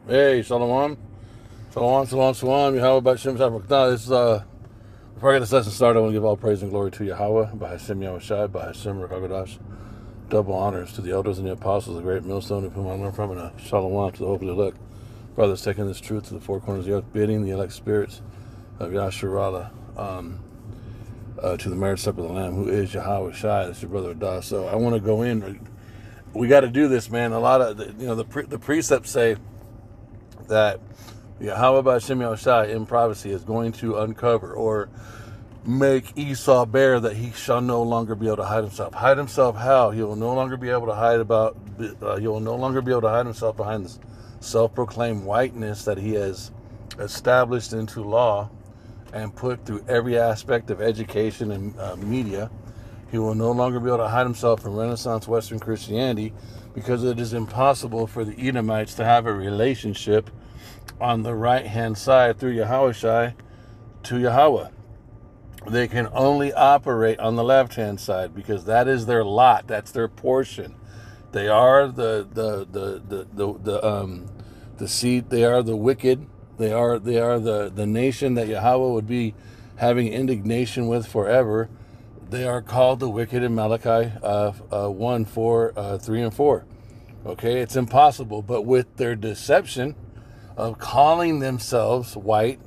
Hey, Shalom. Shalom. Yahweh B'Shem Shabbat. This is, before I get this lesson started, I want to give all praise and glory to Yahweh, B'Hashem Yahushai, B'Hashem Rechagadosh. Double honors to the elders and the apostles, the great millstone of whom I learn from, and a shalom to the hope of the elect. Brothers, taking this truth to the four corners of the earth, bidding the elect spirits of Yasharala to the marriage supper of the Lamb, who is Yahweh Shai. That's your brother Adah. So I want to go in. We got to do this, man. A lot of the precepts say that Yahweh B'Shem Yahushai in prophecy is going to uncover or make Esau bare that he shall no longer be able to hide himself. Hide himself how? He will no longer be able to hide himself behind this self-proclaimed whiteness that he has established into law and put through every aspect of education and media. He will no longer be able to hide himself from Renaissance Western Christianity, because it is impossible for the Edomites to have a relationship on the right-hand side through Yahushai to Yahweh. They can only operate on the left-hand side because that is their lot. That's their portion. They are the seed. They are the wicked. They are the nation that Yahweh would be having indignation with forever. They are called the wicked in Malachi 1, 4, 3, and 4. Okay, it's impossible. But with their deception of calling themselves white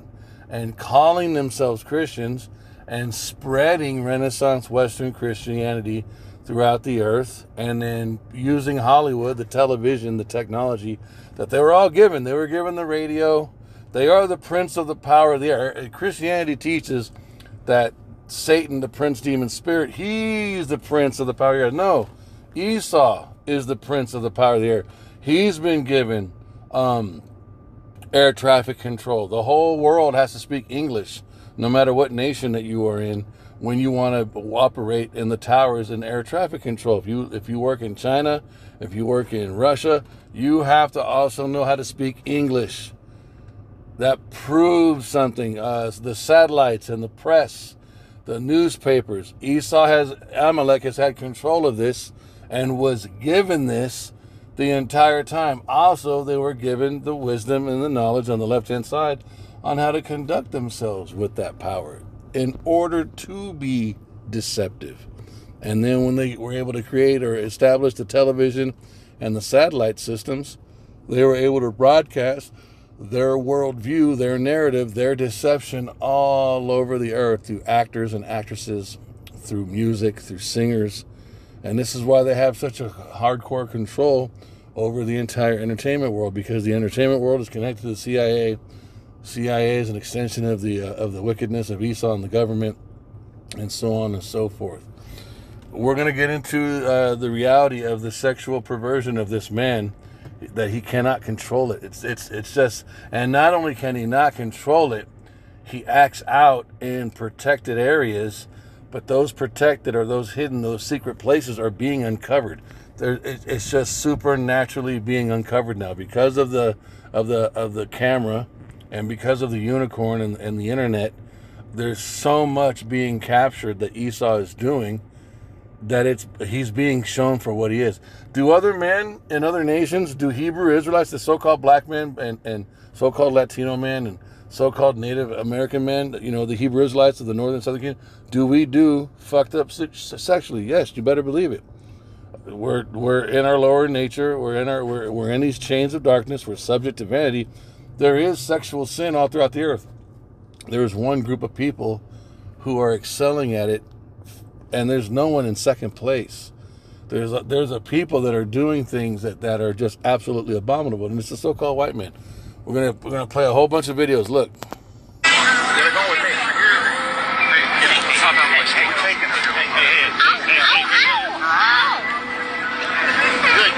and calling themselves Christians and spreading Renaissance Western Christianity throughout the earth, and then using Hollywood, the television, the technology that they were all given. They were given the radio. They are the prince of the power of the air. Christianity teaches that Satan, the prince demon spirit, he's the prince of the power of the air. No, Esau is the prince of the power of the air. He's been given air traffic control. The whole world has to speak English, no matter what nation that you are in, when you want to operate in the towers and air traffic control. If you work in China, if you work in Russia, you have to also know how to speak English. That proves something. The satellites and the press, the newspapers. Amalek has had control of this and was given this the entire time. Also, they were given the wisdom and the knowledge on the left-hand side on how to conduct themselves with that power in order to be deceptive. And then when they were able to create or establish the television and the satellite systems, they were able to broadcast their worldview, their narrative, their deception all over the earth through actors and actresses, through music, through singers. And this is why they have such a hardcore control over the entire entertainment world, because the entertainment world is connected to the CIA. CIA is an extension of the wickedness of Esau and the government, and so on and so forth. We're going to get into the reality of the sexual perversion of this man, that he cannot control it. It's just, and not only can he not control it, he acts out in protected areas, but those protected or those hidden, those secret places are being uncovered. It's just supernaturally being uncovered now because of the camera and because of the unicorn and the internet. There's so much being captured that Esau is doing that he's being shown for what he is. Do other men in other nations, do Hebrew Israelites, the so-called black men and so-called Latino men and so-called Native American men, the Hebrew Israelites of the northern southern kingdom, do we do fucked up sexually? Yes, you better believe it. We're in our lower nature. We're in these chains of darkness. We're subject to vanity. There is sexual sin all throughout the earth. There is one group of people who are excelling at it, and there's no one in second place. There's a people that are doing things that are just absolutely abominable, and it's the so-called white man. We're gonna play a whole bunch of videos. Look. Good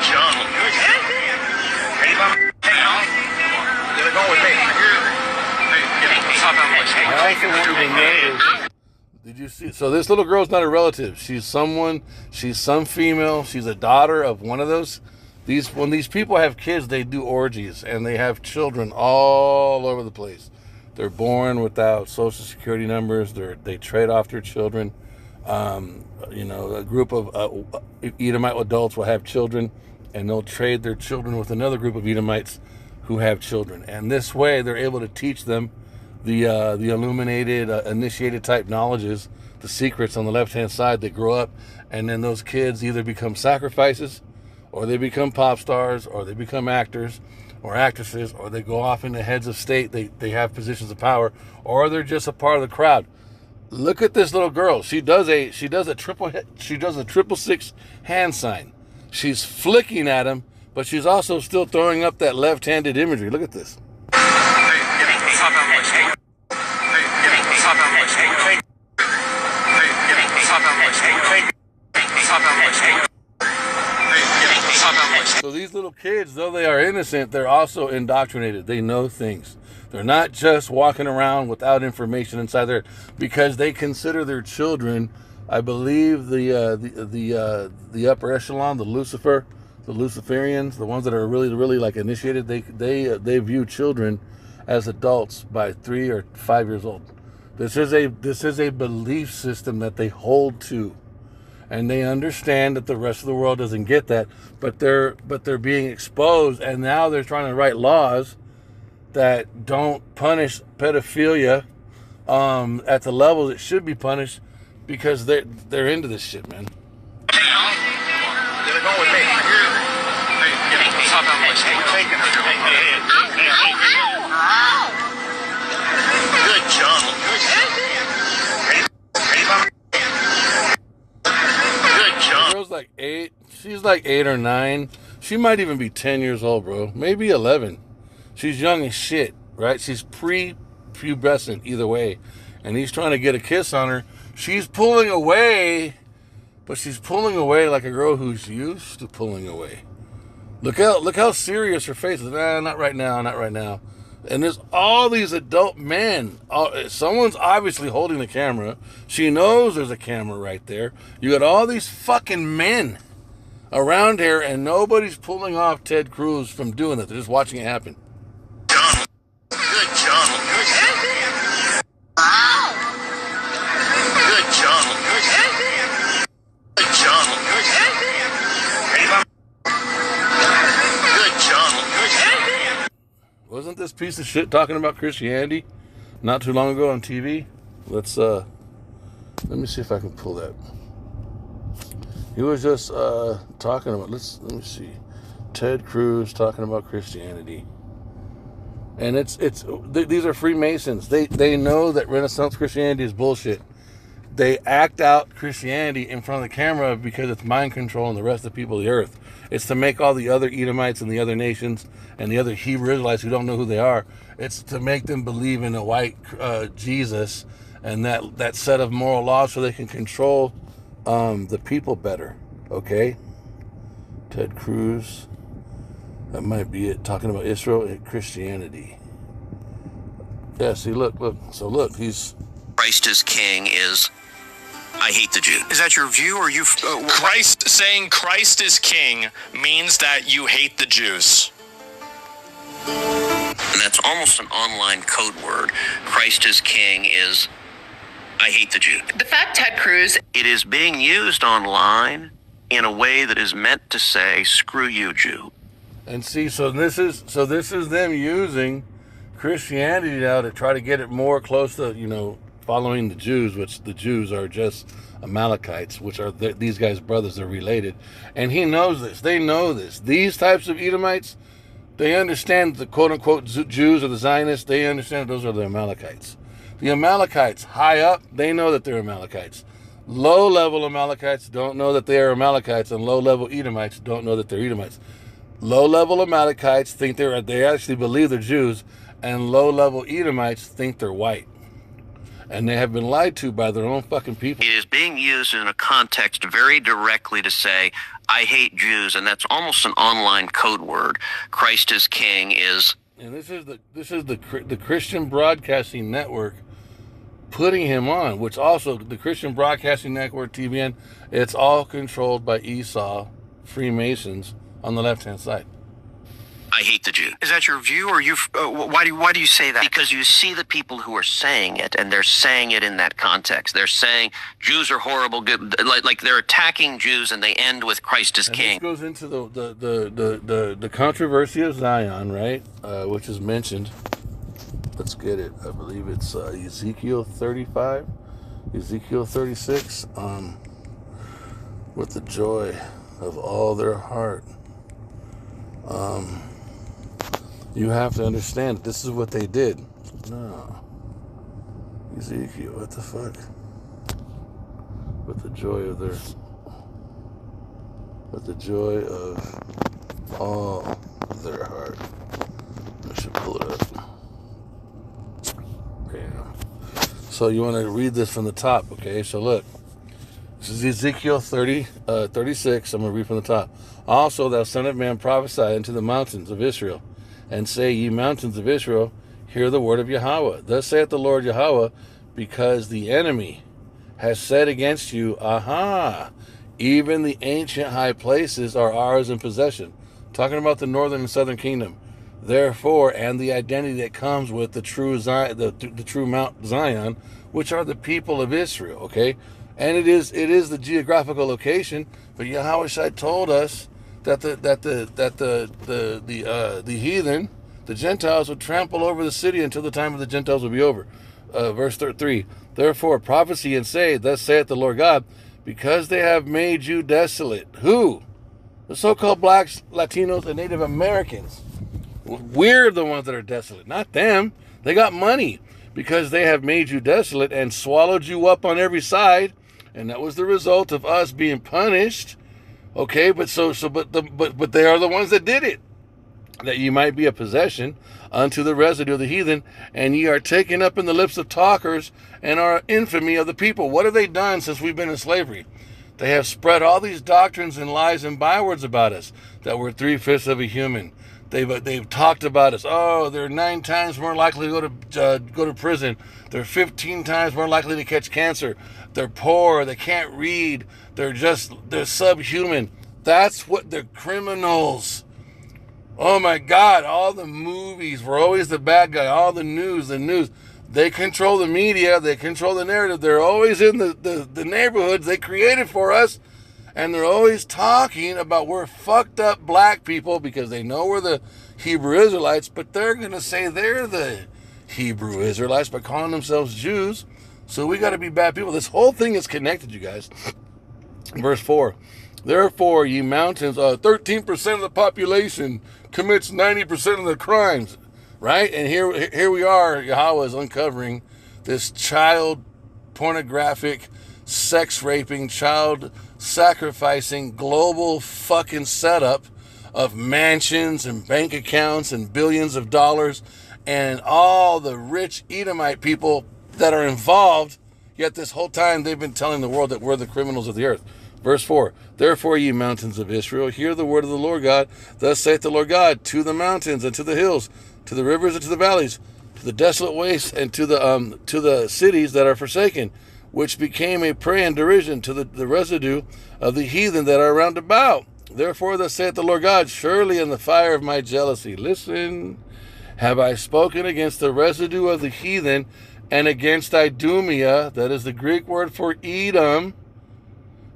job. Did you see? So this little girl's not a relative. She's some female. She's a daughter of one of those. When these people have kids, they do orgies and they have children all over the place. They're born without social security numbers. They trade off their children. A group of Edomite adults will have children, and they'll trade their children with another group of Edomites who have children. And this way, they're able to teach them the illuminated, initiated type knowledges, the secrets on the left-hand side. They grow up, and then those kids either become sacrifices, or they become pop stars, or they become actors or actresses, or they go off into heads of state. They have positions of power, or they're just a part of the crowd. Look at this little girl. She does a triple six hand sign. She's flicking at him, but she's also still throwing up that left-handed imagery. Look at this. So these little kids, though they are innocent, they're also indoctrinated. They know things. They're not just walking around without information inside there, because they consider their children, I believe, the upper echelon, the Luciferians, the ones that are really like initiated. They view children as adults by 3 or 5 years old. This is a belief system that they hold to. And they understand that the rest of the world doesn't get that, but they're being exposed, and now they're trying to write laws that don't punish pedophilia at the levels it should be punished, because they're into this shit, man. Good John. Girl's like 8. She's like 8 or 9. She might even be 10 years old, bro. Maybe 11. She's young as shit, right? She's pre-pubescent either way. And he's trying to get a kiss on her. She's pulling away, but she's pulling away like a girl who's used to pulling away. Look how serious her face is. Not right now, not right now. And there's all these adult men. Someone's obviously holding the camera. She knows there's a camera right there. You got all these fucking men around here, and nobody's pulling off Ted Cruz from doing it. They're just watching it happen. John. Good John. Good John. Good John. Good John. Wasn't this piece of shit talking about Christianity not too long ago on TV? Let me see if I can pull that. He was just talking about, let me see. Ted Cruz talking about Christianity. And these are Freemasons. They know that Renaissance Christianity is bullshit. They act out Christianity in front of the camera because it's mind control and the rest of the people of the earth. It's to make all the other Edomites and the other nations and the other Hebrew Israelites who don't know who they are, it's to make them believe in a white Jesus and that set of moral laws so they can control the people better. Okay? Ted Cruz. That might be it. Talking about Israel and Christianity. Yeah, see, look. So look, he's... Christ is king is... I hate the Jew. Is that your view, or you... Saying Christ is king means that you hate the Jews. And that's almost an online code word. Christ is king is... I hate the Jew. The fact Ted Cruz... It is being used online in a way that is meant to say, screw you, Jew. And see, so this is them using Christianity now to try to get it more close to, following the Jews, which the Jews are just Amalekites, which are these guys' brothers. They're related. And he knows this. They know this. These types of Edomites, they understand the quote-unquote Jews or the Zionists. They understand those are the Amalekites. The Amalekites, high up, they know that they're Amalekites. Low-level Amalekites don't know that they are Amalekites, and low-level Edomites don't know that they're Edomites. Low-level Amalekites think they actually believe they're Jews, and low-level Edomites think they're white. And they have been lied to by their own fucking people. It is being used in a context very directly to say, I hate Jews, and that's almost an online code word. Christ is king is... And this is the Christian Broadcasting Network putting him on, which also, the Christian Broadcasting Network, TBN, it's all controlled by Esau, Freemasons, on the left-hand side. I hate the Jew. Is that your view, or why do you say that? Because you see the people who are saying it, and they're saying it in that context. They're saying Jews are horrible, good, like they're attacking Jews, and they end with Christ is And king. this goes into the controversy of Zion, right? Which is mentioned. Let's get it. I believe it's Ezekiel 35, Ezekiel 36. With the joy of all their heart. You have to understand, this is what they did. No. Ezekiel, what the fuck? With the joy of all their heart. I should pull it up. Bam. So you want to read this from the top, okay? So look. This is Ezekiel 36. I'm going to read from the top. Also, thou son of man, prophesy unto the mountains of Israel, and say, ye mountains of Israel, hear the word of Yahweh. Thus saith the Lord Yahweh, because the enemy has said against you, aha, even the ancient high places are ours in possession. Talking about the northern and southern kingdom. Therefore, and the identity that comes with the true Zion, the true Mount Zion, which are the people of Israel, okay? And it is the geographical location, but Yahweh told us that the heathen, the Gentiles, would trample over the city until the time of the Gentiles would be over. Verse 3. Therefore prophecy and say, thus saith the Lord God, because they have made you desolate. Who? The so-called blacks, Latinos, and Native Americans. We're the ones that are desolate, not them. They got money because they have made you desolate and swallowed you up on every side. And that was the result of us being punished. Okay, but but they are the ones that did it. That ye might be a possession unto the residue of the heathen, and ye are taken up in the lips of talkers, and are infamy of the people. What have they done since we've been in slavery? They have spread all these doctrines and lies and bywords about us, that we're 3/5 of a human. They've talked about us. Oh, they're 9 times more likely to go to prison. They're 15 times more likely to catch cancer. They're poor. They can't read. They're subhuman. That's what they're criminals. Oh my God! All the movies were always the bad guy. All the news. They control the media. They control the narrative. They're always in the neighborhoods they created for us. And they're always talking about we're fucked up black people because they know we're the Hebrew Israelites, but they're going to say they're the Hebrew Israelites by calling themselves Jews. So we got to be bad people. This whole thing is connected, you guys. Verse 4. Therefore, ye mountains, 13% of the population commits 90% of the crimes. Right? And here we are, Yahweh is uncovering this child pornographic, sex raping, child sacrificing global fucking setup of mansions and bank accounts and billions of dollars and all the rich Edomite people that are involved, yet this whole time they've been telling the world that we're the criminals of the earth. Verse 4, therefore, ye mountains of Israel, hear the word of the Lord God. Thus saith the Lord God, to the mountains and to the hills, to the rivers and to the valleys, to the desolate wastes and to the cities that are forsaken, which became a prey and derision to the residue of the heathen that are round about. Therefore, thus saith the Lord God, surely in the fire of my jealousy, listen, have I spoken against the residue of the heathen and against Idumea, that is the Greek word for Edom,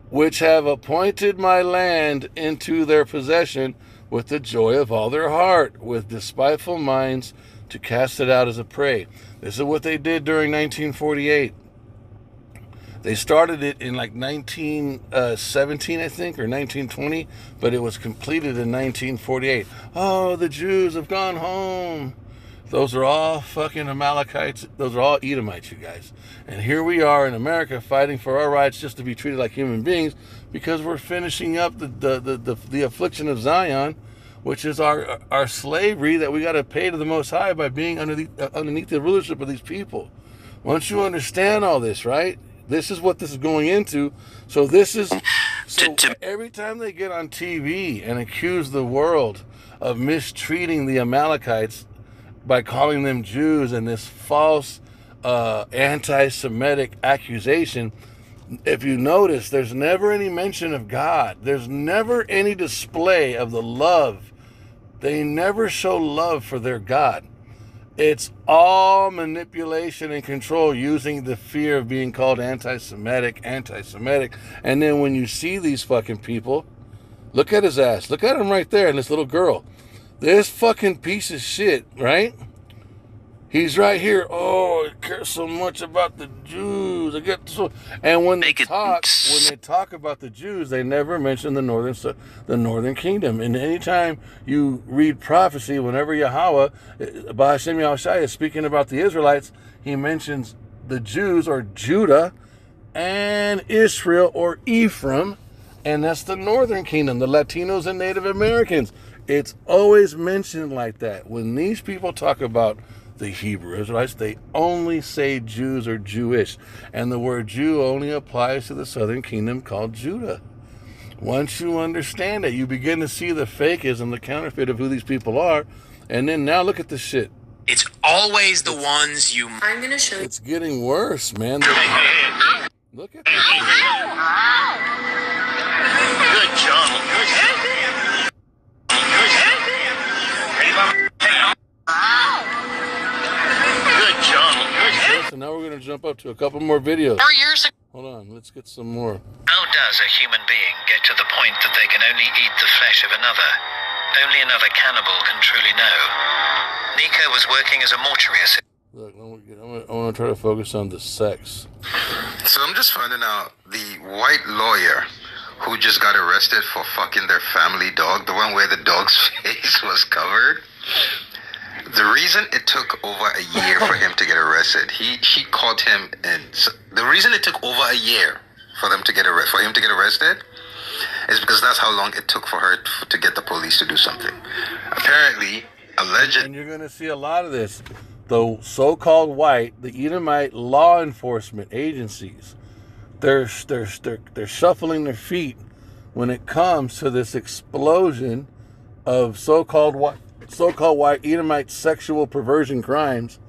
which have appointed my land into their possession with the joy of all their heart, with despiteful minds to cast it out as a prey. This is what they did during 1948. They started it in like 1917, I think, or 1920, but it was completed in 1948. Oh, the Jews have gone home. Those are all fucking Amalekites. Those are all Edomites, you guys. And here we are in America fighting for our rights just to be treated like human beings because we're finishing up the affliction of Zion, which is our slavery that we got to pay to the Most High by being underneath the rulership of these people. Once you understand all this, right? This is what this is going into. So every time they get on TV and accuse the world of mistreating the Amalekites by calling them Jews and this false anti-Semitic accusation, if you notice, there's never any mention of God. There's never any display of the love They never show love for their God. It's all manipulation and control using the fear of being called anti-Semitic. And then when you see these fucking people, look at his ass. Look at him right there and this little girl. This fucking piece of shit, right? He's right here. Oh, I care so much about the Jews. I get so, and when they talk about the Jews, they never mention the northern kingdom. And anytime you read prophecy, whenever Yahweh, Ba'ashem Yahushua, is speaking about the Israelites, he mentions the Jews or Judah and Israel or Ephraim, and that's the northern kingdom, the Latinos and Native Americans. It's always mentioned like that. When these people talk about the Hebrew Israelites, they only say Jews or Jewish. And the word Jew only applies to the southern kingdom called Judah. Once you understand it, you begin to see the fakeism, the counterfeit of who these people are. And then now look at this shit. It's always the ones you... I'm going to show you. It's getting worse, man. Look at this shit. Good, John. So now we're going to jump up to a couple more videos. 4 years ago. Hold on, let's get some more. How does a human being get to the point that they can only eat the flesh of another? Only another cannibal can truly know. Nico was working as a mortuary assistant. Look, I want to try to focus on the sex. So I'm just finding out the white lawyer who just got arrested for fucking their family dog, the one where the dog's face was covered. The reason it took over a year for him to get arrested, she caught him, and the reason it took over a year for him to get arrested is because that's how long it took for her to get the police to do something. Apparently, and you're going to see a lot of this. The so-called white, the Edomite law enforcement agencies, they're shuffling their feet when it comes to this explosion of so-called white Edomite sexual perversion crimes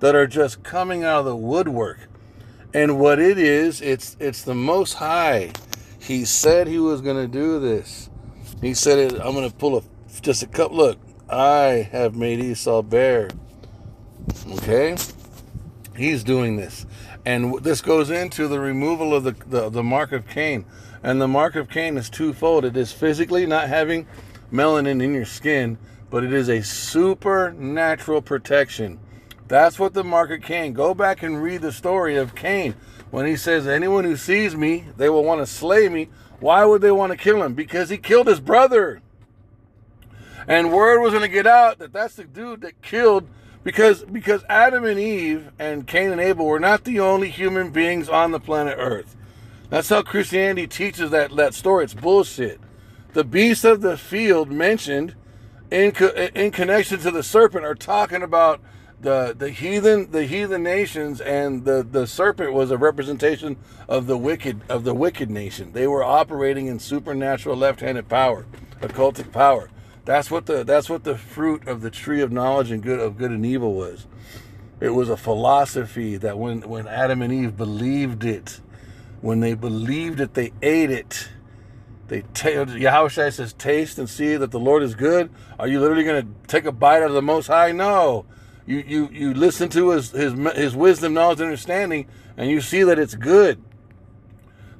that are just coming out of the woodwork. And what it is, it's the Most High. He said he was going to do this. He said, I'm going to pull just a cup. Look, I have made Esau bare. Okay? He's doing this. And this goes into the removal of the mark of Cain. And the mark of Cain is twofold. It is physically not having melanin in your skin, but it is a supernatural protection. That's what the mark of Cain. Go back and read the story of Cain. When he says, anyone who sees me, they will want to slay me. Why would they want to kill him? Because he killed his brother. And word was going to get out that that's the dude that killed, because Adam and Eve and Cain and Abel were not the only human beings on the planet Earth. That's how Christianity teaches that story. It's bullshit. The beasts of the field mentioned in connection to the serpent are talking about the heathen nations, and the serpent was a representation of the wicked nation. They were operating in supernatural left-handed power, occultic power. That's what the fruit of the tree of knowledge and good and evil was. It was a philosophy that when Adam and Eve believed it, when they believed it, they ate it. Yahushua says, taste and see that the Lord is good. Are you literally going to take a bite out of the Most High? No. You listen to his wisdom, knowledge, and understanding, and you see that it's good.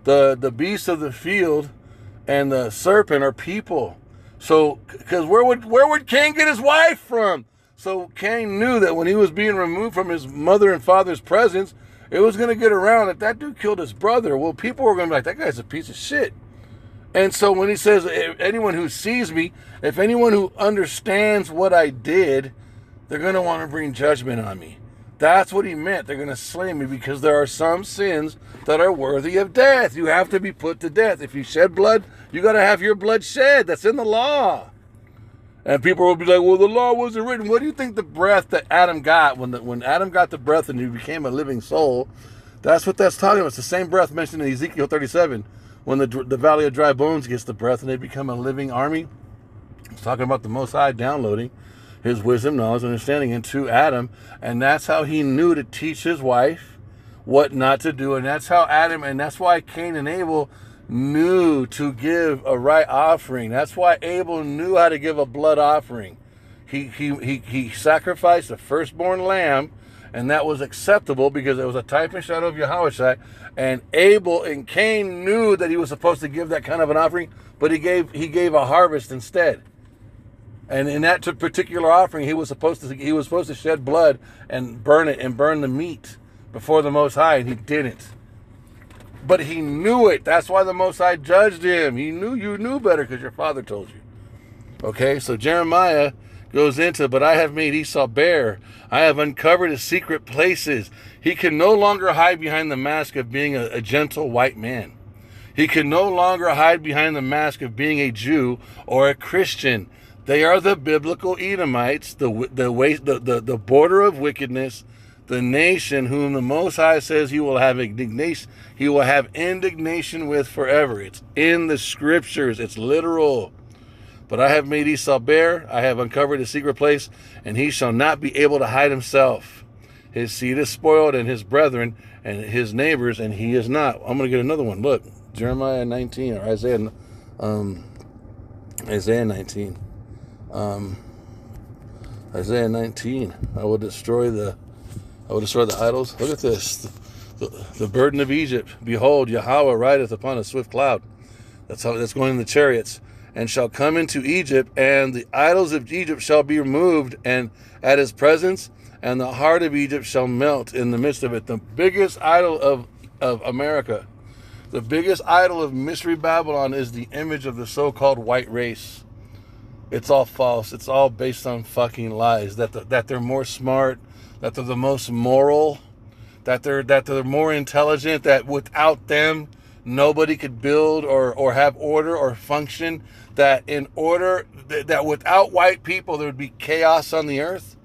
The beasts of the field and the serpent are people. So, because where would Cain get his wife from? So Cain knew that when he was being removed from his mother and father's presence, it was going to get around that dude killed his brother. Well, people were going to be like, that guy's a piece of shit. And so when he says, if anyone who sees me, if anyone who understands what I did, they're going to want to bring judgment on me. That's what he meant. They're going to slay me because there are some sins that are worthy of death. You have to be put to death. If you shed blood, you got to have your blood shed. That's in the law. And people will be like, well, the law wasn't written. What do you think the breath that Adam got, when Adam got the breath and he became a living soul, that's what that's talking about. It's the same breath mentioned in Ezekiel 37. When the valley of dry bones gets the breath and they become a living army. It's talking about the Most High downloading his wisdom, knowledge, and understanding into Adam. And that's how he knew to teach his wife what not to do. And that's how Adam, and that's why Cain and Abel knew to give a right offering. That's why Abel knew how to give a blood offering. He sacrificed the firstborn lamb, and that was acceptable because it was a type and shadow of Yahweh. And Abel and Cain knew that he was supposed to give that kind of an offering, but he gave a harvest instead. And in that particular offering, he was supposed to shed blood and burn it and burn the meat before the Most High, and he didn't. But he knew it. That's why the Most High judged him. He knew you knew better because your father told you. Okay, so Jeremiah goes into, but I have made Esau bare. I have uncovered his secret places. He can no longer hide behind the mask of being a gentle white man. He can no longer hide behind the mask of being a Jew or a Christian. They are the biblical Edomites, the border of wickedness, the nation whom the Most High says he will have indignation. He will have indignation with forever. It's in the scriptures. It's literal. But I have made Esau bare. I have uncovered his secret place, and he shall not be able to hide himself. His seed is spoiled, and his brethren and his neighbors, and he is not. I'm going to get another one. Look, Jeremiah 19 or Isaiah 19. Isaiah 19. I will destroy the idols. Look at this. The burden of Egypt. Behold, Yahweh rideth upon a swift cloud. That's going in the chariots. And shall come into Egypt, and the idols of Egypt shall be removed, and at his presence, and the heart of Egypt shall melt in the midst of it. The biggest idol of America, the biggest idol of Mystery Babylon is the image of the so-called white race. It's all false. It's all based on fucking lies. That they're more smart, that they're the most moral, that they're more intelligent, that without them nobody could build or have order or function, that that without white people there would be chaos on the earth.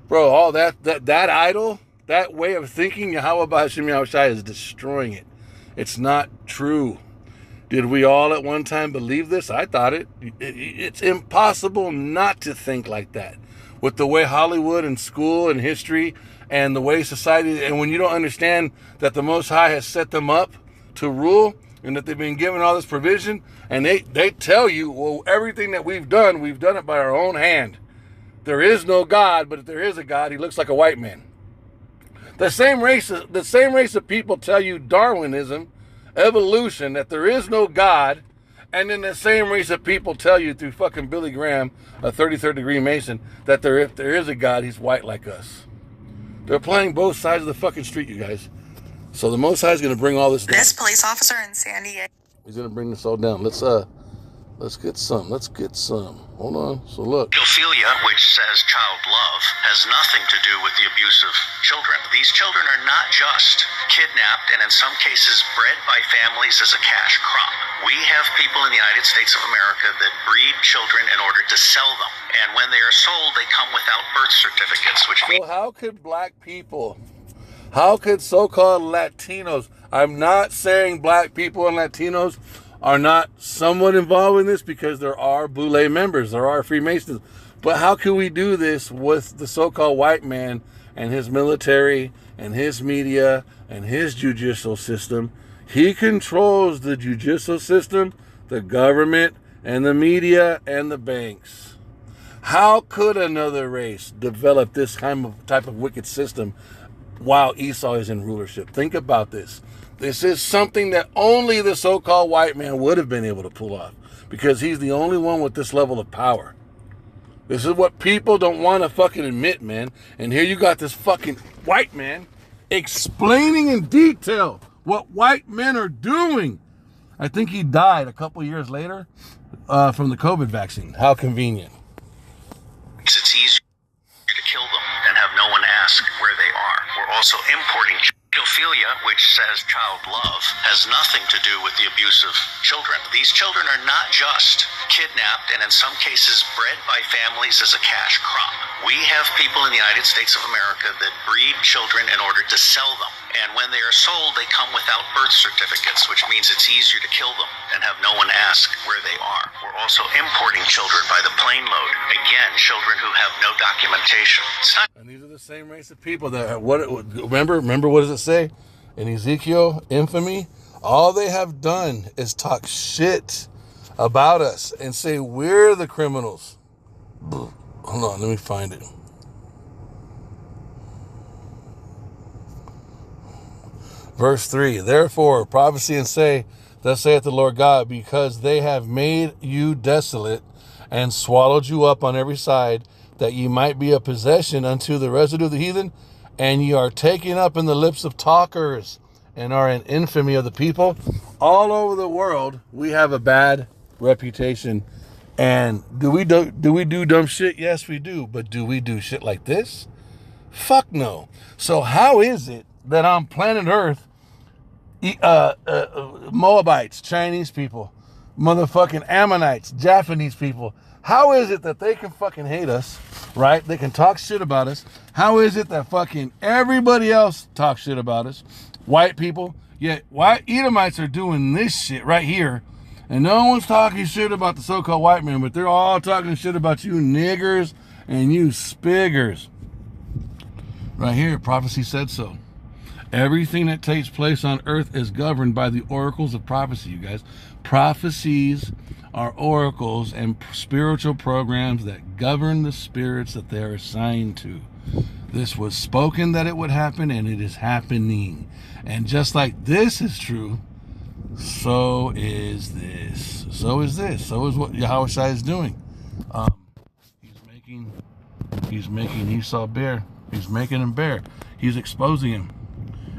Bro, all that idol, that way of thinking, Yahweh B'Hashem Yahushai is destroying it. It's not true. Did we all at one time believe this? I thought it's impossible not to think like that. With the way Hollywood and school and history and the way society, and when you don't understand that the Most High has set them up to rule and that they've been given all this provision, and they tell you, well, everything that we've done it by our own hand. There is no God, but if there is a God, he looks like a white man. The same race of people tell you Darwinism, evolution, that there is no God, and then the same race of people tell you through fucking Billy Graham, a 33rd degree Mason, that if there is a God, he's white like us. They're playing both sides of the fucking street, you guys. So the Most High is going to bring all this down. This police officer in San Diego. He's going to bring this all down. Let's get some. Hold on. So look. Pedophilia, which says child love, has nothing to do with the abuse of children. These children are not just kidnapped and in some cases bred by families as a cash crop. We have people in the United States of America that breed children in order to sell them. And when they are sold, they come without birth certificates, which means... So how could black people, how could so-called Latinos, I'm not saying black people and Latinos are not somewhat involved in this, because there are Boule members, there are Freemasons. But how can we do this with the so-called white man and his military and his media and his judicial system? He controls the judicial system, the government, and the media and the banks. How could another race develop this type of wicked system while Esau is in rulership? Think about this. This is something that only the so-called white man would have been able to pull off, because he's the only one with this level of power. This is what people don't want to fucking admit, man. And here you got this fucking white man explaining in detail what white men are doing. I think he died a couple years later from the COVID vaccine. How convenient. It's easier to kill them and have no one ask where they are. We're also importing pedophilia, which says child love, has nothing to do with the abuse of children. These children are not just kidnapped and in some cases bred by families as a cash crop. We have people in the United States of America that breed children in order to sell them. And when they are sold, they come without birth certificates, which means it's easier to kill them and have no one ask where they are. We're also importing children by the plane load. Again, children who have no documentation. It's not. And these are the same race of people that remember what does it say in Ezekiel? Infamy. All they have done is talk shit about us and say we're the criminals. Hold on, let me find it. Verse 3, therefore prophecy and say, thus saith the Lord God, because they have made you desolate and swallowed you up on every side, that ye might be a possession unto the residue of the heathen, and ye are taken up in the lips of talkers, and are an infamy of the people. All over the world, we have a bad reputation. And do we do dumb shit? Yes, we do. But do we do shit like this? Fuck no. So how is it that on planet Earth, Moabites, Chinese people, motherfucking Ammonites, Japanese people, how is it that they can fucking hate us, right? They can talk shit about us. How is it that fucking everybody else talks shit about us? White people, yet white Edomites are doing this shit right here, and no one's talking shit about the so-called white men, but they're all talking shit about you niggers and you spiggers. Right here, prophecy said so. Everything that takes place on earth is governed by the oracles of prophecy, you guys. Prophecies are oracles and spiritual programs that govern the spirits that they're assigned to. This was spoken that it would happen, and it is happening. And just like this is true, so is this. So is this. So is what Yahushua is doing. He's making Esau bare. He's making him bare. He's exposing him.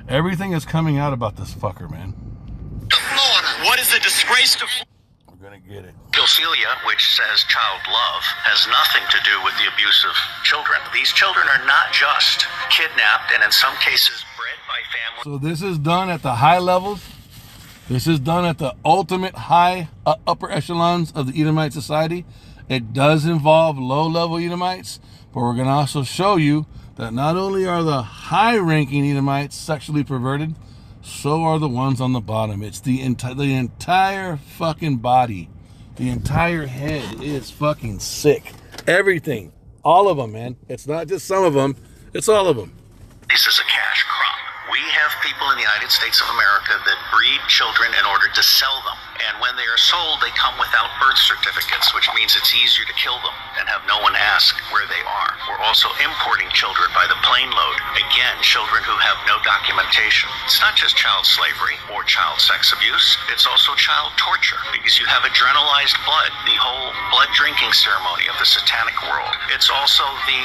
Everything is coming out about this fucker, man. What is the disgrace to... We're gonna get it. Pedophilia, which says child love, has nothing to do with the abuse of children. These children are not just kidnapped and in some cases bred by families. So this is done at the high levels. This is done at the ultimate high upper echelons of the Edomite society. It does involve low-level Edomites, but we're going to also show you that not only are the high-ranking Edomites sexually perverted, so are the ones on the bottom. It's the entire fucking body. The entire head is fucking sick. Everything. All of them, man. It's not just some of them. It's all of them. This is a cash crop. We have people in the United States of America that breed children in order to sell them. And when they are sold, they come without birth certificates, which means it's easier to kill them and have no one ask where they are. We're also importing children by the plane load. Again, children who have no documentation. It's not just child slavery or child sex abuse. It's also child torture because you have adrenalized blood, the whole blood drinking ceremony of the satanic world. It's also the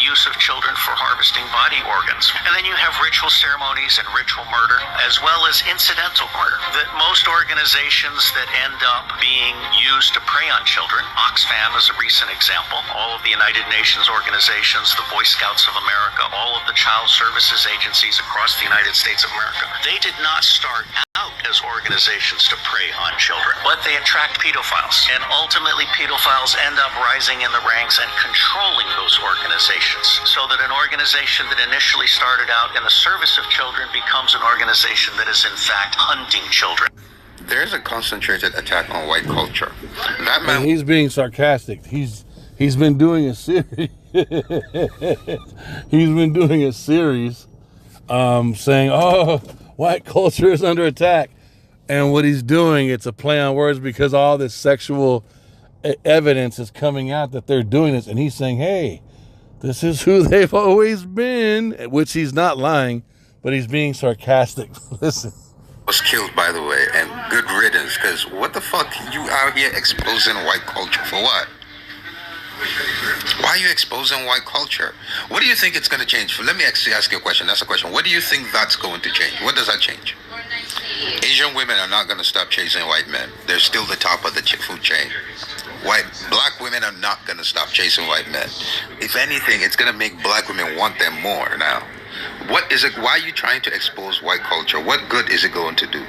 use of children for harvesting body organs. And then you have ritual ceremonies and ritual murder, as well as incidental murder. That most organizations that end up being used to prey on children, Oxfam is a recent example, all of the United Nations organizations, the Boy Scouts of America, all of the child services agencies across the United States of America, they did not start out as organizations to prey on children, but they attract pedophiles. And ultimately, pedophiles end up rising in the ranks and controlling those organizations, so that an organization that initially started out in the service of children becomes an organization that is in fact hunting children. There's a concentrated attack on white culture. That man. And he's being sarcastic. He's been doing a series. He's been doing a series, saying, "Oh, white culture is under attack," and what he's doing, it's a play on words because all this sexual evidence is coming out that they're doing this, and he's saying, "Hey, this is who they've always been," which he's not lying, but he's being sarcastic. Listen. Was killed, by the way, and good riddance, because what the fuck you out here exposing white culture for? What? Why are you exposing white culture? What do you think it's going to change? Let me actually ask you a question. That's a question. What do you think that's going to change? What does that change? Asian women are not going to stop chasing white men. They're still the top of the food chain. Black women are not going to stop chasing white men. If anything, it's going to make black women want them more now. What is it? Why are you trying to expose white culture? What good is it going to do?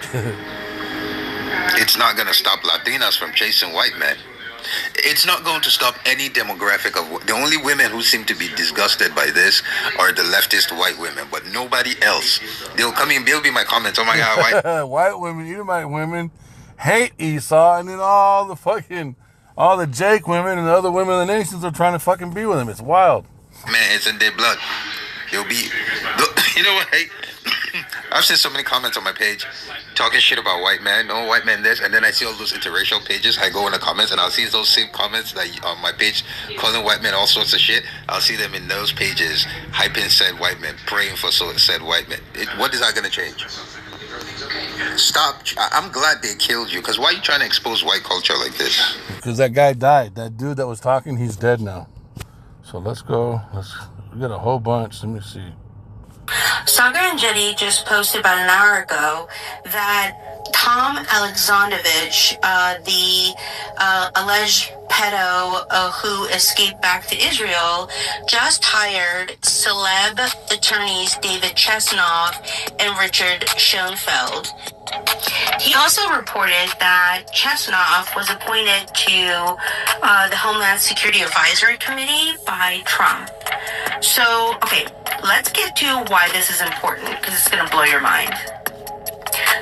It's not going to stop Latinas from chasing white men. It's not going to stop any demographic of... The only women who seem to be disgusted by this are the leftist white women, but nobody else. They'll come in, they'll be my comments. Oh my God, white women, Edomite women hate Esau, and then all the Jake women and the other women of the nations are trying to fucking be with him. It's wild. Man, it's in their blood. They'll be... You know what? I've seen so many comments on my page talking shit about white man, no white man this, and then I see all those interracial pages. I go in the comments and I'll see those same comments that on my page calling white men all sorts of shit. I'll see them in those pages hyping said white men, praying for said white men. What is that going to change? Stop. I'm glad they killed you, because why are you trying to expose white culture like this? Because that guy died. That dude that was talking, he's dead now. So let's go. We got a whole bunch. Let me see. Sagar and Jetty just posted about an hour ago that Tom Alexandrovich, the alleged pedo who escaped back to Israel, just hired celeb attorneys David Chesnoff and Richard Schoenfeld. He also reported that Chesnoff was appointed to the Homeland Security Advisory Committee by Trump. So, okay, let's get to why this is important, because it's going to blow your mind.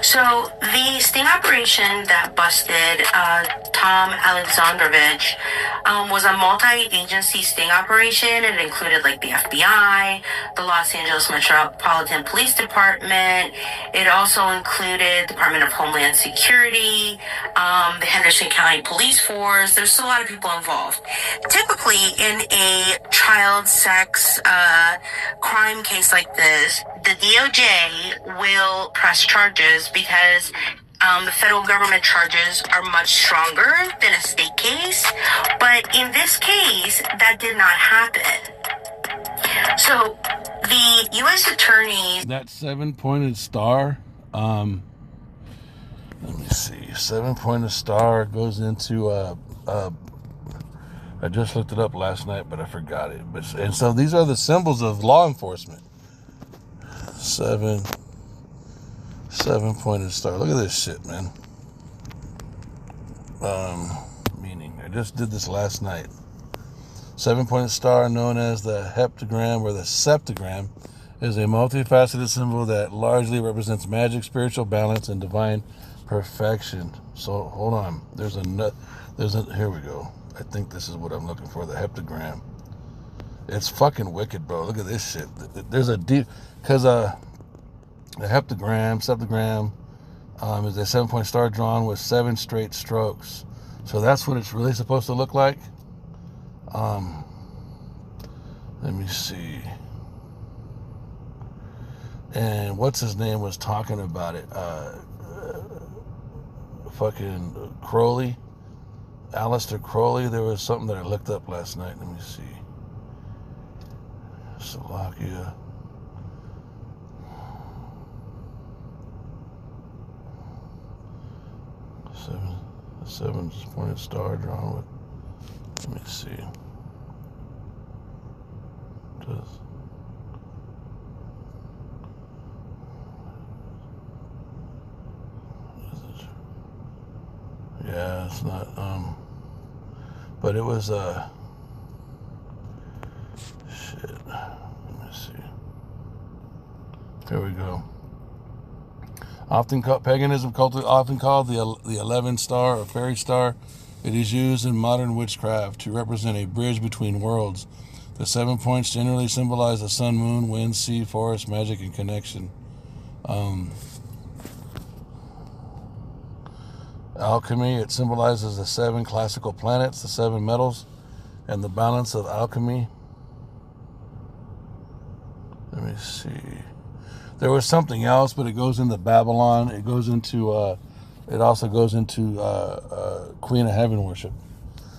So, the sting operation that busted Tom Alexandrovich was a multi-agency sting operation. It included like the FBI, the Los Angeles Metropolitan Police Department. It also included Department of Homeland Security, the Henderson County Police Force. There's a lot of people involved. Typically, in a child sex crime case like this, the DOJ will press charges because the federal government charges are much stronger than a state case. But in this case, that did not happen. So the U.S. attorneys... That 7-pointed star, let me see. 7-pointed star goes into, I just looked it up last night, but I forgot it. And so these are the symbols of law enforcement. 7-pointed star. Look at this shit, man. Meaning, I just did this last night. 7-pointed star, known as the heptagram or the septagram, is a multifaceted symbol that largely represents magic, spiritual balance, and divine perfection. So hold on. Here we go. I think this is what I'm looking for. The heptagram. It's fucking wicked, bro. Look at this shit. There's a deep, because the septagram is a 7-point star drawn with 7 straight strokes. So that's what it's really supposed to look like. Let me see. And what's his name was talking about it. Fucking Crowley. Aleister Crowley. There was something that I looked up last night. Let me see. Slovakia. Seven-pointed star drawn with. Let me see. Yeah, it's not. But it was shit. Let me see. Here we go. Paganism culture, often called the 11 star or fairy star. It is used in modern witchcraft to represent a bridge between worlds. The 7 points generally symbolize the sun, moon, wind, sea, forest, magic, and connection. Alchemy, it symbolizes the 7 classical planets, the 7 metals, and the balance of alchemy. Let me see. There was something else, but it goes into Babylon. It goes into, it also goes into Queen of Heaven worship.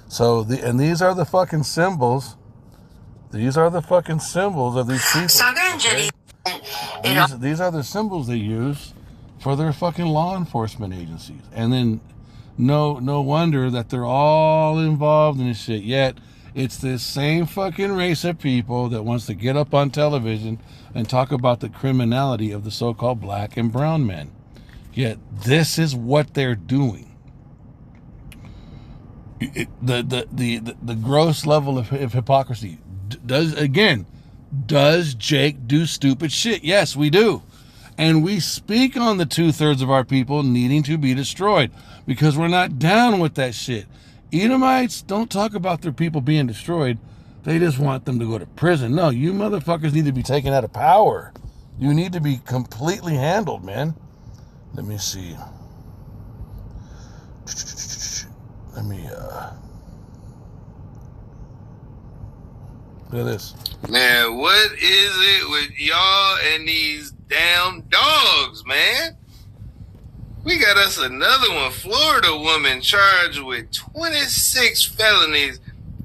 So, these are the fucking symbols. These are the fucking symbols of these people. Sagar and Jetty. These are the symbols they use for their fucking law enforcement agencies. And then no wonder that they're all involved in this shit. Yet it's this same fucking race of people that wants to get up on television and talk about the criminality of the so-called black and brown men. Yet this is what they're doing. The gross level of hypocrisy. Does Jake do stupid shit? Yes, we do. And we speak on the 2/3 of our people needing to be destroyed because we're not down with that shit. Edomites don't talk about their people being destroyed. They just want them to go to prison. No, you motherfuckers need to be taken out of power. You need to be completely handled, man. Let me see. Let me, look at this. Man, what is it with y'all and these damn dogs, man? We got us another one. Florida woman charged with 26 felonies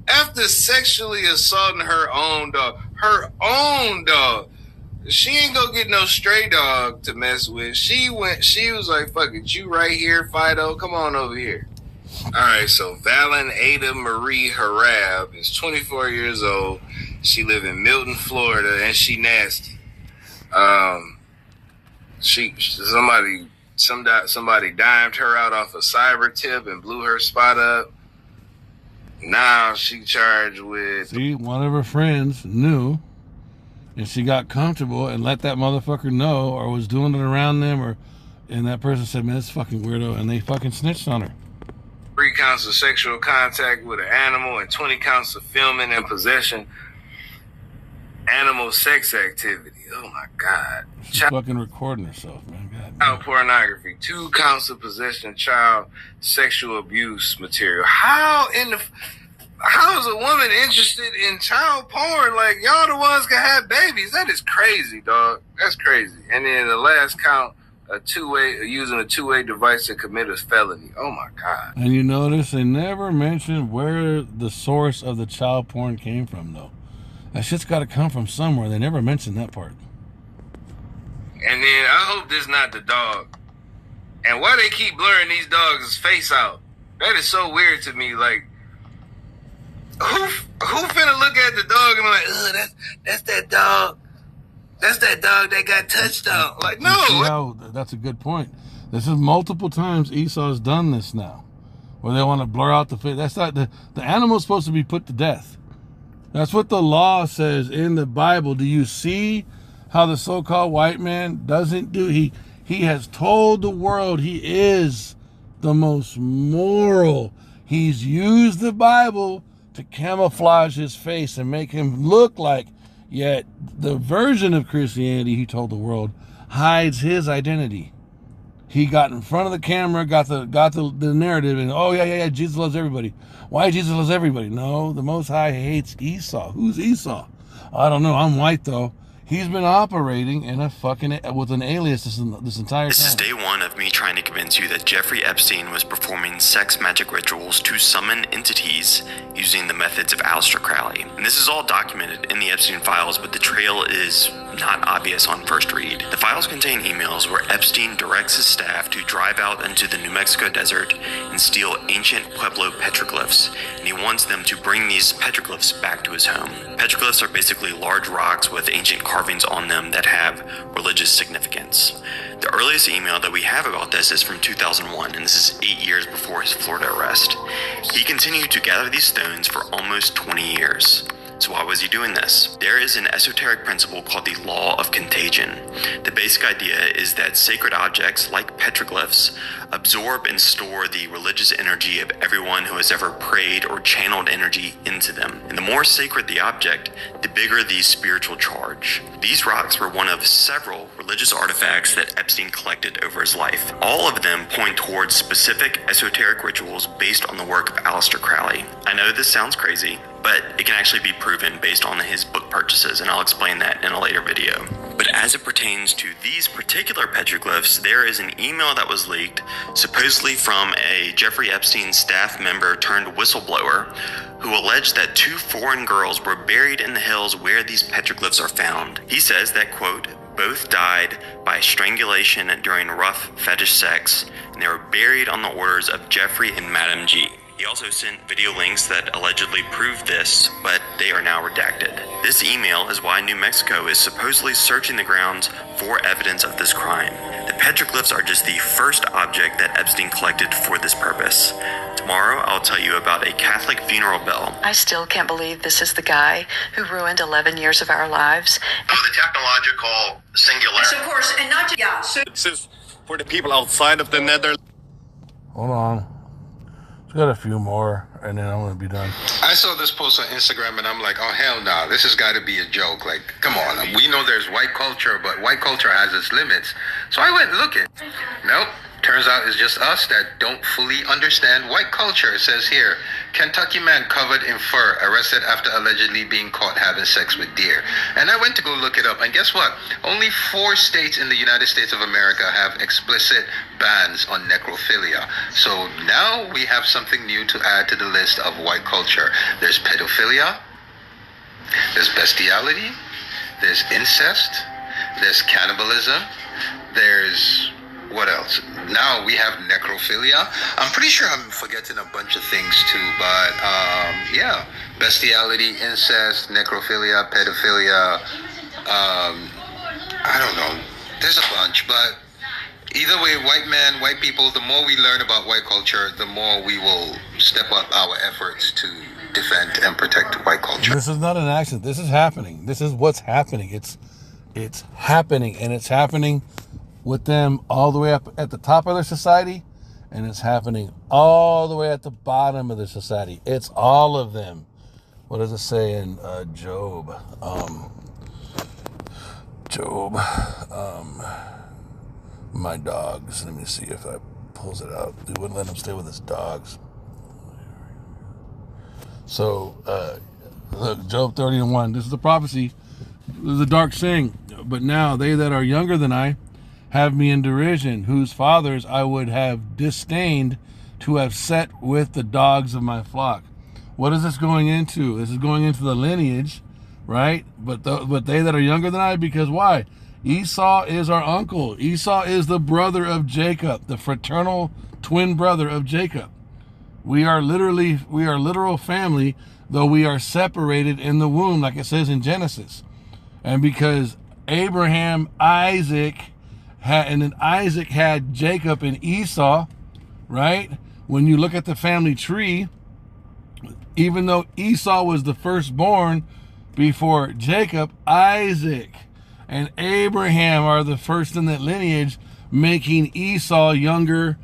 after sexually assaulting her own dog. Her own dog. She ain't gonna get no stray dog to mess with. She was like, fuck it, you right here, Fido, come on over here. All right, so Valen Ada Marie Harab is 24 years old. She live in Milton, Florida, and she nasty. Somebody dimed her out off a cyber tip and blew her spot up. Now she charged with... See, one of her friends knew, and she got comfortable and let that motherfucker know, or was doing it around them, and that person said, man, this fucking weirdo, and they fucking snitched on her. 3 counts of sexual contact with an animal and 20 counts of filming and possession animal sex activity. Oh my God. She's fucking recording herself, man. God, child pornography. 2 counts of possession of child sexual abuse material. How is a woman interested in child porn? Like, y'all the ones can have babies. That is crazy, dog. That's crazy. And then the last count, using a two-way device to commit a felony. Oh my God. And you notice they never mentioned where the source of the child porn came from, though. That shit's got to come from somewhere. They never mentioned that part. And then I hope this not the dog. And why they keep blurring these dogs' face out? That is so weird to me. Like, who finna look at the dog and be like, ugh, that's that dog. That's that dog that got touched on. Like, no. See how, that's a good point. This is multiple times Esau's done this now, where they want to blur out the face. That's not the animal's supposed to be put to death. That's what the law says in the Bible. Do you see how the so-called white man doesn't do? He has told the world he is the most moral. He's used the Bible to camouflage his face and make him look like, yet the version of Christianity he told the world hides his identity. He got in front of the camera, got the narrative, and oh yeah, Jesus loves everybody. Why Jesus loves everybody? No, the Most High hates Esau. Who's Esau? I don't know. I'm white though. He's been operating in with an alias this entire time. This is day one of me trying to convince you that Jeffrey Epstein was performing sex magic rituals to summon entities using the methods of Aleister Crowley. And this is all documented in the Epstein files, but the trail is not obvious on first read. The files contain emails where Epstein directs his staff to drive out into the New Mexico desert and steal ancient Pueblo petroglyphs, and he wants them to bring these petroglyphs back to his home. Petroglyphs are basically large rocks with ancient carvings on them that have religious significance. The earliest email that we have about this is from 2001, and this is 8 years before his Florida arrest. He continued to gather these stones for almost 20 years. So why was he doing this? There is an esoteric principle called the law of contagion. The basic idea is that sacred objects, like petroglyphs, absorb and store the religious energy of everyone who has ever prayed or channeled energy into them. And the more sacred the object, the bigger the spiritual charge. These rocks were one of several religious artifacts that Epstein collected over his life. All of them point towards specific esoteric rituals based on the work of Aleister Crowley. I know this sounds crazy, but it can actually be proven based on his book purchases, and I'll explain that in a later video. But as it pertains to these particular petroglyphs, there is an email that was leaked, supposedly from a Jeffrey Epstein staff member turned whistleblower, who alleged that 2 foreign girls were buried in the hills where these petroglyphs are found. He says that, quote, both died by strangulation during rough fetish sex, and they were buried on the orders of Jeffrey and Madam G. He also sent video links that allegedly proved this, but they are now redacted. This email is why New Mexico is supposedly searching the grounds for evidence of this crime. The petroglyphs are just the first object that Epstein collected for this purpose. Tomorrow, I'll tell you about a Catholic funeral bell. I still can't believe this is the guy who ruined 11 years of our lives. The technological singularity. Yes, of course, and not just, yeah. So This is for the people outside of the Netherlands. Hold on. Got a few more, and then I'm gonna be done. I saw this post on Instagram, and I'm like, oh, hell no, this has got to be a joke. Like, come on. We know there's white culture, but white culture has its limits. So I went looking. Nope. Turns out it's just us that don't fully understand white culture. It says here, Kentucky man covered in fur arrested after allegedly being caught having sex with deer. And I went to go look it up, and guess what? Only 4 states in the United States of America have explicit bans on necrophilia. So now we have something new to add to the list of white culture. There's pedophilia, there's bestiality, there's incest, there's cannibalism, there's... what else? Now we have necrophilia. I'm pretty sure I'm forgetting a bunch of things too, but yeah, bestiality, incest, necrophilia, pedophilia. I don't know. There's a bunch, but either way, white people, the more we learn about white culture, the more we will step up our efforts to defend and protect white culture. This is not an accident. This is happening. This is what's happening. It's happening, and it's happening with them all the way up at the top of their society, and it's happening all the way at the bottom of their society. It's all of them. What does it say in Job? My dogs. Let me see if I pulls it out. He wouldn't let him stay with his dogs. So, look, Job 30:1. This is the prophecy. This is a dark saying. But now they that are younger than I have me in derision, whose fathers I would have disdained to have set with the dogs of my flock. What is this going into? This is going into the lineage, right? But they that are younger than I, because why? Esau is our uncle. Esau is the brother of Jacob, the fraternal twin brother of Jacob. We are literal family, though we are separated in the womb, like it says in Genesis. And because Abraham, Isaac had Jacob and Esau, right? When you look at the family tree, even though Esau was the firstborn before Jacob, Isaac and Abraham are the first in that lineage, making Esau younger,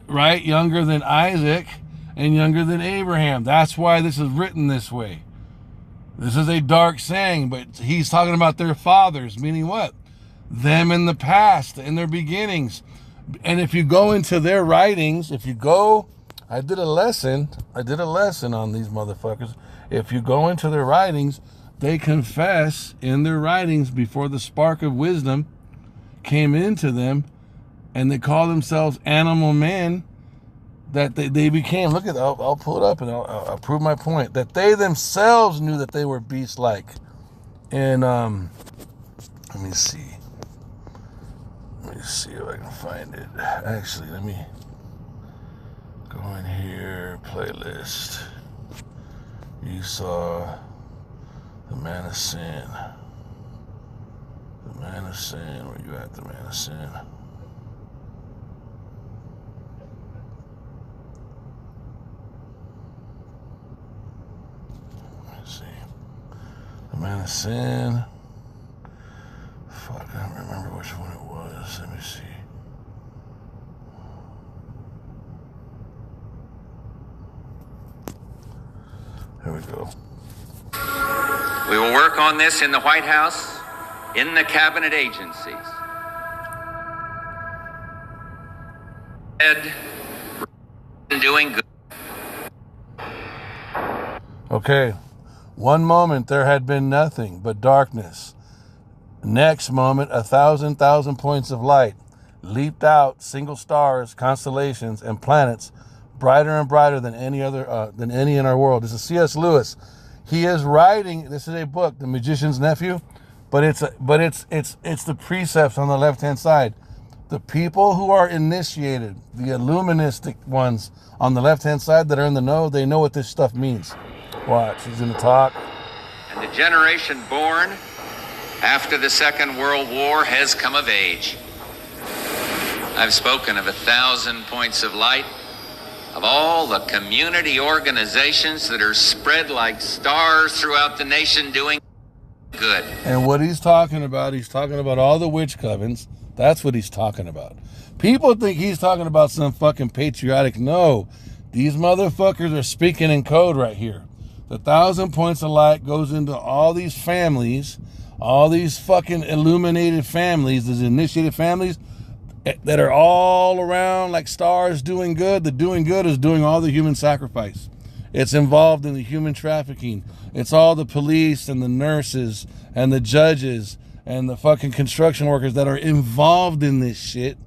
right? Younger than Isaac and younger than Abraham. That's why this is written this way. This is a dark saying, but he's talking about their fathers, meaning what? Them in the past, in their beginnings. And if you go into their writings, I did a lesson on these motherfuckers. If you go into their writings, they confess in their writings before the spark of wisdom came into them, and they call themselves animal men, that they became, look at that, I'll pull it up and I'll prove my point, that they themselves knew that they were beast-like. And let me see if I can find it. Actually, let me go in here, playlist. Esau, the man of sin. The man of sin, where you at, the man of sin? Let's see. The man of sin. Fuck, I don't remember which one it was. Let me see. Here we go. We will work on this in the White House, in the cabinet agencies. Doing good. Okay. One moment there had been nothing but darkness. Next moment, 1,000 points of light leaped out, single stars, constellations, and planets, brighter and brighter than any in our world. This is C.S. Lewis. He is writing. This is a book, The Magician's Nephew, but it's the precepts on the left-hand side. The people who are initiated, the illuministic ones on the left-hand side that are in the know, they know what this stuff means. Watch, he's going to talk. And the generation born after the Second World War has come of age. I've spoken of 1,000 points of light, of all the community organizations that are spread like stars throughout the nation doing good. And what he's talking about all the witch covens. That's what he's talking about. People think he's talking about some fucking patriotic. No. These motherfuckers are speaking in code right here. The 1,000 points of light goes into all these families, all these fucking illuminated families, these initiated families that are all around like stars doing good. The doing good is doing all the human sacrifice. It's involved in the human trafficking. It's all the police and the nurses and the judges and the fucking construction workers that are involved in this shit,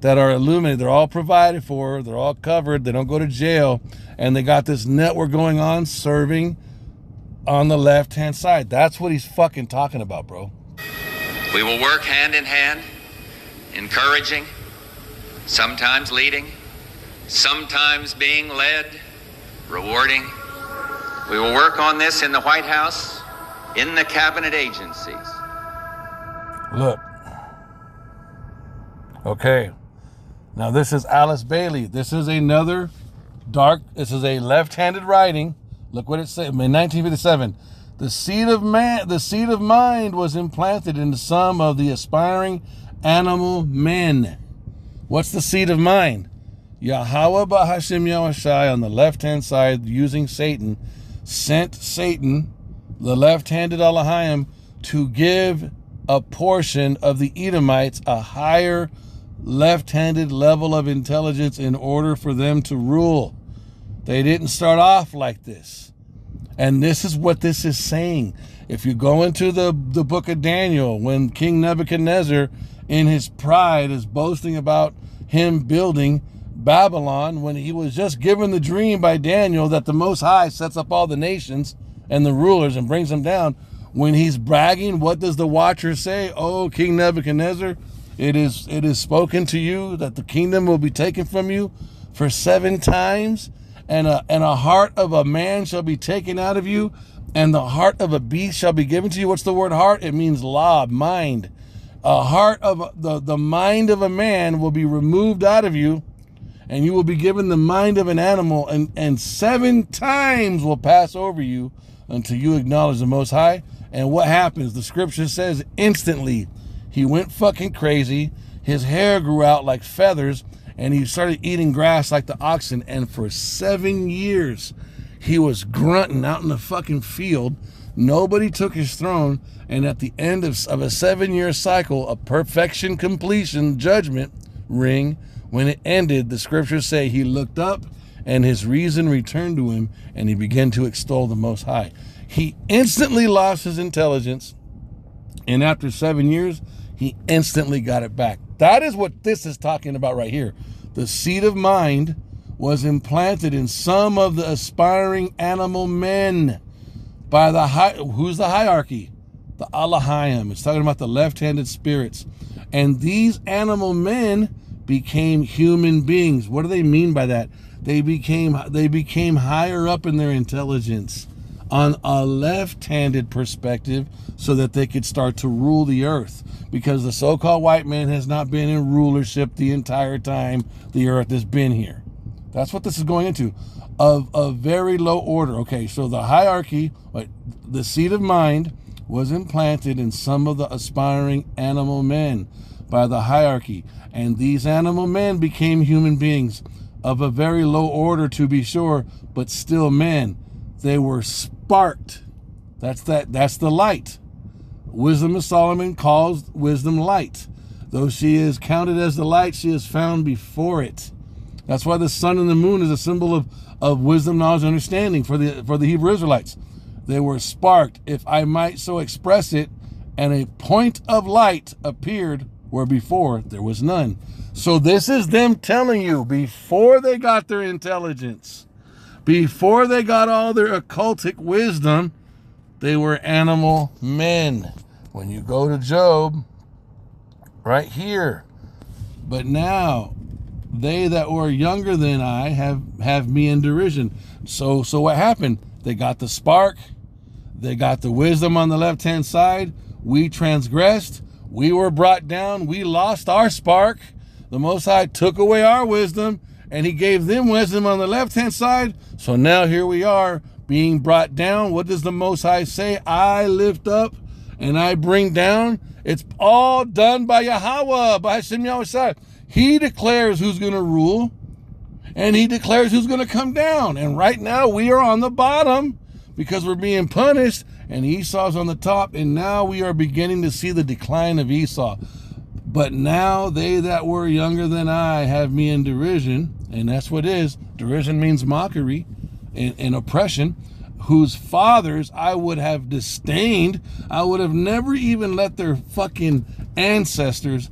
that are illuminated. They're all provided for. They're all covered. They don't go to jail. And they got this network going on serving on the left-hand side. That's what he's fucking talking about, bro. We will work hand in hand, encouraging, sometimes leading, sometimes being led, rewarding. We will work on this in the White House, in the cabinet agencies. Look. Okay. Now this is Alice Bailey. This is another this is a left-handed writing. Look what it said in 1957. The seed of mind was implanted into some of the aspiring animal men. What's the seed of mind? Yahweh Bahashim Yahushai on the left-hand side, using Satan, sent Satan, the left-handed Elohim, to give a portion of the Edomites a higher left-handed level of intelligence in order for them to rule. They didn't start off like this. And this is what this is saying. If you go into the book of Daniel, when King Nebuchadnezzar, in his pride, is boasting about him building Babylon, when he was just given the dream by Daniel that the Most High sets up all the nations and the rulers and brings them down, when he's bragging, what does the watcher say? Oh, King Nebuchadnezzar, it is spoken to you that the kingdom will be taken from you for 7 times, and a heart of a man shall be taken out of you, and the heart of a beast shall be given to you. What's the word heart? It means lob, mind. A heart of the mind of a man will be removed out of you, and you will be given the mind of an animal, and 7 times will pass over you until you acknowledge the Most High. And what happens? The scripture says instantly he went fucking crazy. His hair grew out like feathers, and he started eating grass like the oxen. And for 7 years, he was grunting out in the fucking field. Nobody took his throne. And at the end of a 7-year cycle, a perfection, completion, judgment ring, when it ended, the scriptures say he looked up and his reason returned to him, and he began to extol the Most High. He instantly lost his intelligence, and after 7 years, he instantly got it back. That is what this is talking about right here. The seed of mind was implanted in some of the aspiring animal men by who's the hierarchy? The Elohim. It's talking about the left-handed spirits. And these animal men became human beings. What do they mean by that? They became higher up in their intelligence on a left-handed perspective so that they could start to rule the earth, because the so-called white man has not been in rulership the entire time the earth has been here. That's what this is going into, of a very low order. Okay, so the hierarchy, the seed of mind was implanted in some of the aspiring animal men by the hierarchy, and these animal men became human beings of a very low order, to be sure, but still men. They were sparked. That's the light. Wisdom of Solomon calls wisdom light. Though she is counted as the light, she is found before it. That's why the sun and the moon is a symbol of wisdom, knowledge, and understanding for the Hebrew Israelites. They were sparked, if I might so express it, and a point of light appeared where before there was none. So this is them telling you, before they got their intelligence, before they got all their occultic wisdom, they were animal men. When you go to Job, right here, but now they that were younger than I have me in derision. So what happened? They got the spark, they got the wisdom on the left-hand side. We transgressed, we were brought down, we lost our spark. The Most High took away our wisdom, and he gave them wisdom on the left-hand side. So now here we are being brought down. What does the Most High say? I lift up and I bring down. It's all done by Yahweh, by Hashem Yahushai. He declares who's going to rule. And he declares who's going to come down. And right now we are on the bottom because we're being punished, and Esau's on the top. And now we are beginning to see the decline of Esau. But now they that were younger than I have me in derision. And that's what it is. Derision means mockery and oppression. Whose fathers I would have disdained. I would have never even let their fucking ancestors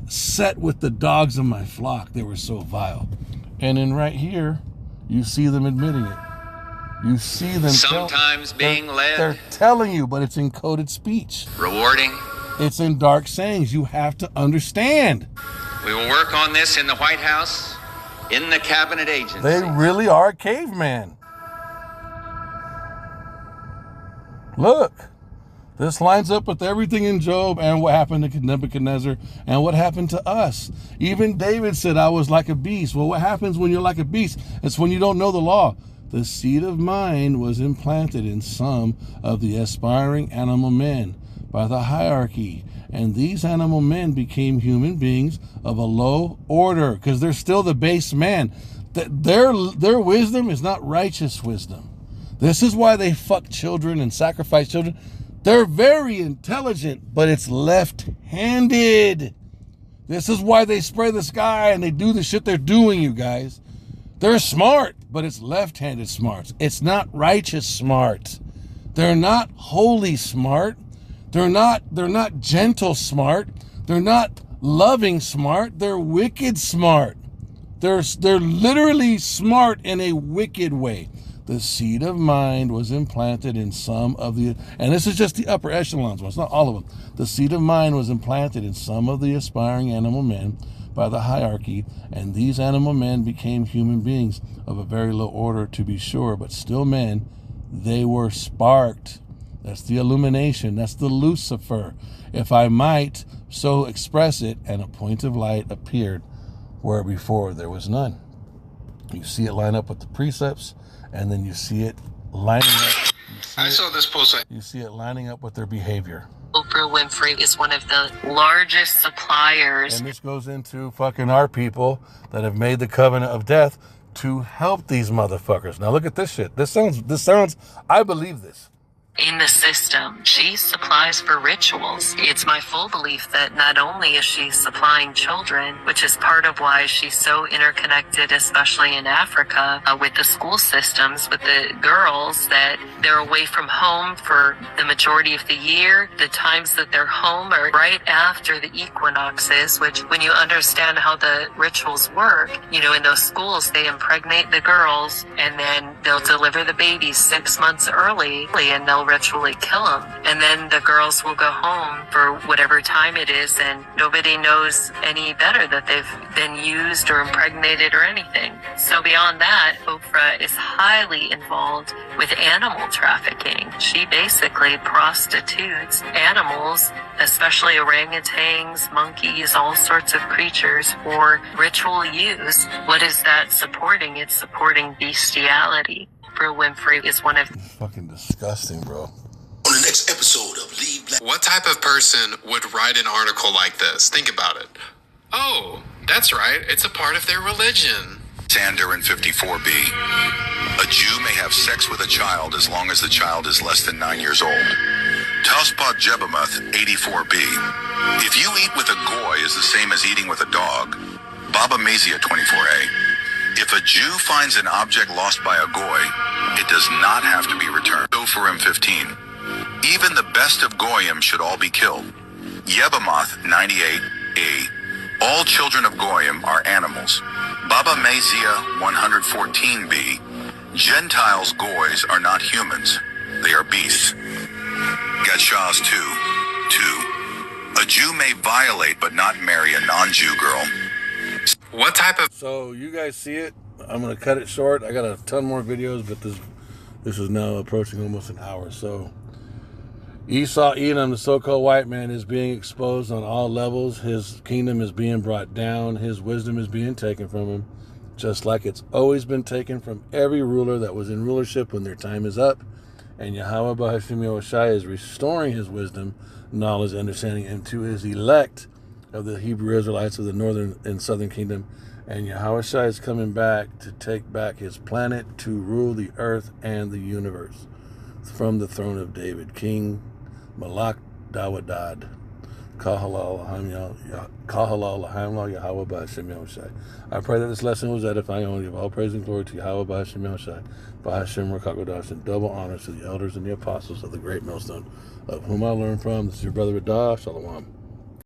set with the dogs of my flock. They were so vile. And then right here, you see them admitting it. You see them sometimes being led. They're telling you, but it's in coded speech. Rewarding. It's in dark sayings. You have to understand. We will work on this in the White House, in the cabinet agency. They really are caveman. Look, this lines up with everything in Job and what happened to Nebuchadnezzar and what happened to us. Even David said, I was like a beast. Well, what happens when you're like a beast? It's when you don't know the law. The seed of mind was implanted in some of the aspiring animal men by the hierarchy. And these animal men became human beings of a low order because they're still the base man. Their wisdom is not righteous wisdom. This is why they fuck children and sacrifice children. They're very intelligent, but it's left-handed. This is why they spray the sky and they do the shit they're doing, you guys. They're smart, but it's left-handed smart. It's not righteous smart. They're not holy smart. They're not gentle smart. They're not loving smart. They're wicked smart. They're literally smart in a wicked way. The seed of mind was implanted in some of the, and this is just the upper echelons ones, not all of them. The seed of mind was implanted in some of the aspiring animal men by the hierarchy, and these animal men became human beings of a very low order, to be sure, but still men. They were sparked. That's the illumination. That's the Lucifer, if I might so express it, and a point of light appeared where before there was none. You see it line up with the precepts, and then you see it lining up. I saw this post. You see it lining up with their behavior. Oprah Winfrey is one of the largest suppliers. And this goes into fucking our people that have made the covenant of death to help these motherfuckers. Now look at this shit. This sounds, I believe this. In the system, she supplies for rituals. It's my full belief that not only is she supplying children, which is part of why she's so interconnected, especially in Africa, with the school systems, with the girls, that they're away from home for the majority of the year. The times that they're home are right after the equinoxes, which when you understand how the rituals work, you know, in those schools, they impregnate the girls and then they'll deliver the babies 6 months early and they'll ritually kill them, and then the girls will go home for whatever time it is, and nobody knows any better that they've been used or impregnated or anything. So beyond that, Oprah is highly involved with animal trafficking. She basically prostitutes animals, especially orangutans, monkeys, all sorts of creatures, for ritual use. What is that supporting? It's supporting bestiality. Oprah Winfrey is one of... Fucking disgusting, bro. On the next episode of Leave Black. What type of person would write an article like this? Think about it. Oh, that's right. It's a part of their religion. Sander in 54b. A Jew may have sex with a child as long as the child is less than 9 years old. Tauspot Jebamuth 84b. If you eat with a goy is the same as eating with a dog. Baba Mazia 24a. If a Jew finds an object lost by a goy, it does not have to be returned. Opharim 15. Even the best of goyim should all be killed. Yebamoth 98a. All children of goyim are animals. Baba Mazia 114b. Gentiles goys are not humans. They are beasts. Gatshaz 2. A Jew may violate but not marry a non-Jew girl. What type of... So you guys see it. I'm going to cut it short. I got a ton more videos, but this is now approaching almost an hour. So Esau Edom, the so-called white man, is being exposed on all levels. His kingdom is being brought down. His wisdom is being taken from him, just like it's always been taken from every ruler that was in rulership when their time is up. And Yahweh Bahashim Yahushai is restoring his wisdom, knowledge, understanding, and to his elect of the Hebrew Israelites of the northern and southern kingdom, And Yahushua is coming back to take back his planet to rule the earth and the universe from the throne of David, King Malak Dawadad. Kahalal Yahweh B'Hashem Yahushai. I pray that this lesson was edifying. Only give all praise and glory to Yahweh B'Hashem Yahushai, B'Hashem Rakagodash, and double honors to the elders and the apostles of the great millstone, of whom I learned from. This is your brother Radah. Shalom.